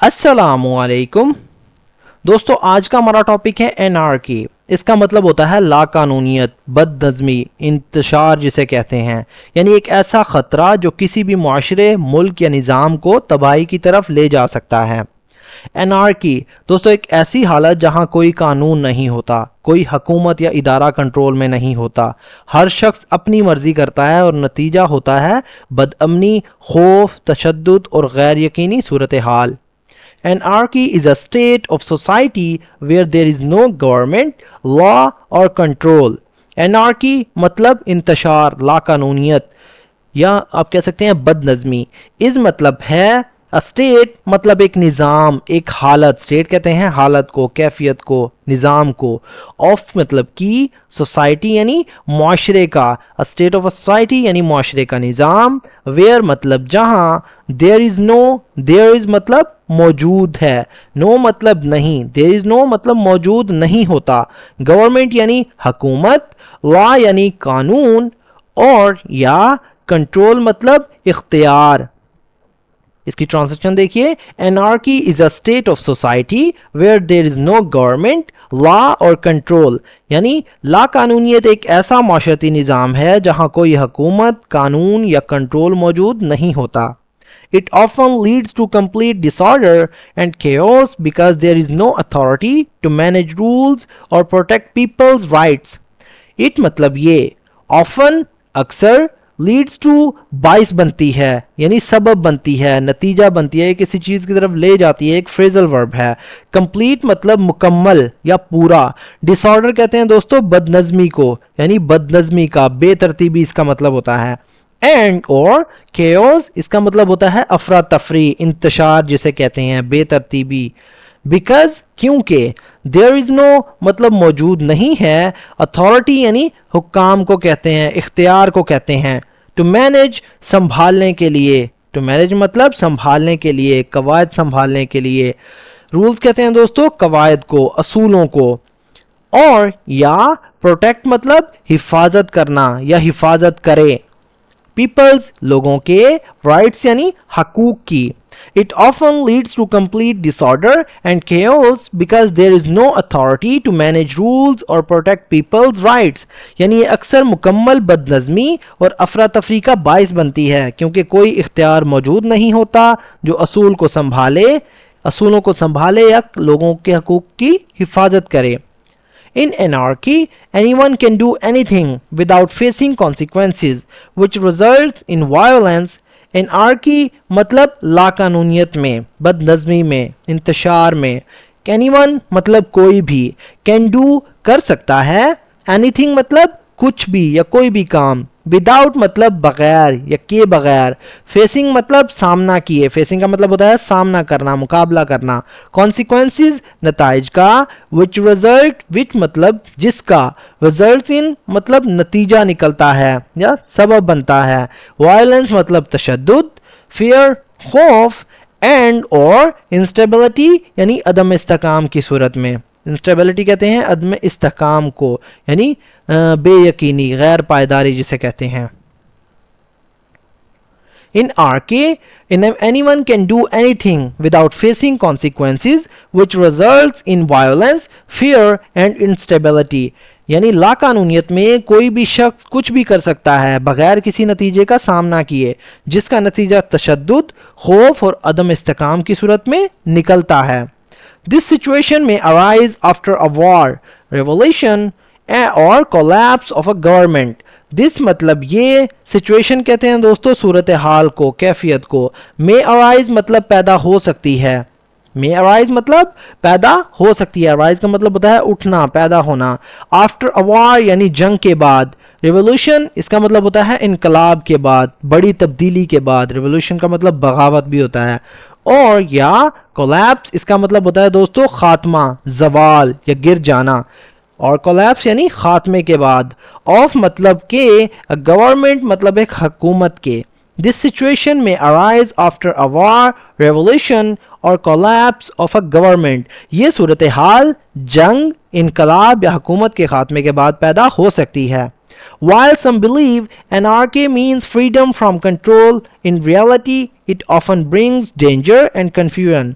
السلام علیکم دوستو، آج کا ہمارا ٹاپک ہے انارکی۔ اس کا مطلب ہوتا ہے لا قانونیت، بد نظمی، انتشار جسے کہتے ہیں، یعنی ایک ایسا خطرہ جو کسی بھی معاشرے، ملک یا نظام کو تباہی کی طرف لے جا سکتا ہے۔ انارکی دوستو ایک ایسی حالت جہاں کوئی قانون نہیں ہوتا، کوئی حکومت یا ادارہ کنٹرول میں نہیں ہوتا، ہر شخص اپنی مرضی کرتا ہے اور نتیجہ ہوتا ہے بد امنی، خوف، تشدد اور غیر یقینی صورتحال۔ Anarchy is a state of society where there is no government, law or control. Anarchy مطلب انتشار، لا قانونیت یا آپ کہہ سکتے ہیں بد نظمی۔ اس مطلب ہے اسٹیٹ مطلب ایک نظام، ایک حالت، اسٹیٹ کہتے ہیں حالت کو، کیفیت کو، نظام کو، آف مطلب کی، سوسائٹی یعنی معاشرے کا، اسٹیٹ آف سوسائٹی یعنی معاشرے کا نظام، ویئر مطلب جہاں، دیر از نو، دیر از مطلب موجود ہے، نو مطلب نہیں، دیر از نو مطلب موجود نہیں ہوتا، گورنمنٹ یعنی حکومت، لا یعنی قانون، اور یا کنٹرول مطلب اختیار۔ اس کی ٹرانسلیشن دیکھیے، anarchy is a state of society where there is no government, law اور کنٹرول، یعنی لا قانونیت ایک ایسا معاشرتی نظام ہے جہاں کوئی حکومت، قانون یا کنٹرول موجود نہیں ہوتا۔ It often leads to complete disorder and chaos because there is no authority to manage rules or protect people's rights. It مطلب یہ often اکثر leads to باعث بنتی ہے یعنی سبب بنتی ہے، نتیجہ بنتی ہے، کسی چیز کی طرف لے جاتی ہے، ایک phrasal verb ہے۔ complete مطلب مکمل یا پورا۔ disorder کہتے ہیں دوستو بد نظمی کو، یعنی بد نظمی کا، بے ترتیبی اس کا مطلب ہوتا ہے۔ اینڈ اور chaos اس کا مطلب ہوتا ہے افراتفری، انتشار جسے کہتے ہیں، بے ترتیبی۔ بیکاز کیونکہ، there is no مطلب موجود نہیں ہے، authority یعنی حکام کو کہتے ہیں، اختیار کو کہتے ہیں، to manage سنبھالنے کے لیے، to manage مطلب سنبھالنے کے لیے، قواعد سنبھالنے کے لیے، رولز کہتے ہیں دوستو قواعد کو، اصولوں کو، اور یا protect مطلب حفاظت کرنا یا حفاظت کرے، پیپلز لوگوں کے، رائٹس یعنی حقوق کی۔ It often leads to complete disorder and chaos because there is no authority to manage rules or protect people's rights. یعنی یہ اکثر مکمل بد نظمی اور افراتفری کا باعث بنتی ہے کیونکہ کوئی اختیار موجود نہیں ہوتا جو اصولوں کو سنبھالے یا لوگوں کے حقوق کی حفاظت کرے۔ In anarchy, anyone can do anything without facing consequences, which results in violence. Anarchy مطلب لا قانونیت میں، بد نظمی میں، انتشار میں۔ anyone مطلب کوئی بھی، can do کر سکتا ہے، anything مطلب کچھ بھی یا کوئی بھی کام، without مطلب بغیر یا کے بغیر، facing مطلب سامنا کیے، facing کا مطلب ہوتا ہے سامنا کرنا، مقابلہ کرنا، consequences نتائج کا، which مطلب جس کا، results in مطلب نتیجہ نکلتا ہے یا سبب بنتا ہے، violence مطلب تشدد، fear خوف، and اور instability یعنی عدم استحکام کی صورت میں۔ انسٹیبلٹی کہتے ہیں عدم استحکام کو، یعنی بے یقینی، غیر پائیداری جسے کہتے ہیں۔ In anarchy, anyone can do anything without facing consequences, which results in violence, fear and instability. یعنی لا قانونیت میں کوئی بھی شخص کچھ بھی کر سکتا ہے بغیر کسی نتیجے کا سامنا کیے، جس کا نتیجہ تشدد، خوف اور عدم استحکام کی صورت میں نکلتا ہے۔ This situation may arise after a war, revolution or collapse of a government. This مطلب یہ سچویشن کہتے ہیں دوستو صورتحال کو، کیفیت کو۔ may arise مطلب پیدا ہو سکتی ہے، may arise مطلب پیدا ہو سکتی ہے، arise کا مطلب ہوتا ہے اٹھنا، پیدا ہونا۔ after a war یعنی جنگ کے بعد، revolution اس کا مطلب ہوتا ہے انقلاب کے بعد، بڑی تبدیلی کے بعد، revolution کا مطلب بغاوت بھی ہوتا ہے، اور یا collapse اس کا مطلب ہوتا ہے دوستو خاتمہ، زوال یا گر جانا، اور collapse یعنی خاتمے کے بعد، of مطلب کہ، government مطلب ایک حکومت کے۔ This situation may arise after a war, revolution or collapse of a government. یہ صورتحال جنگ، انقلاب یا حکومت کے خاتمے کے بعد پیدا ہو سکتی ہے۔ While some believe anarchy means freedom from control, in reality it often brings danger and confusion.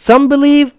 some believe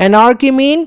Anarchy mean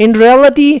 In reality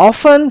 often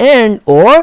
and or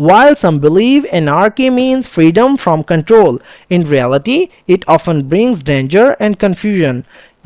While some believe anarchy means freedom from control, in reality it often brings danger and confusion.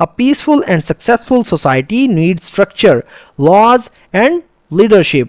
A peaceful and successful society needs structure, laws and leadership.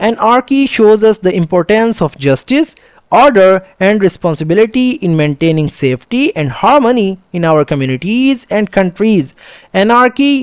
Anarchy shows us the importance of justice, order and responsibility in maintaining safety and harmony in our communities and countries. Anarchy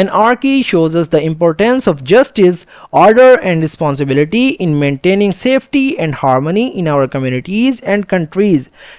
Anarchy shows us the importance of justice, order and responsibility in maintaining safety and harmony in our communities and countries.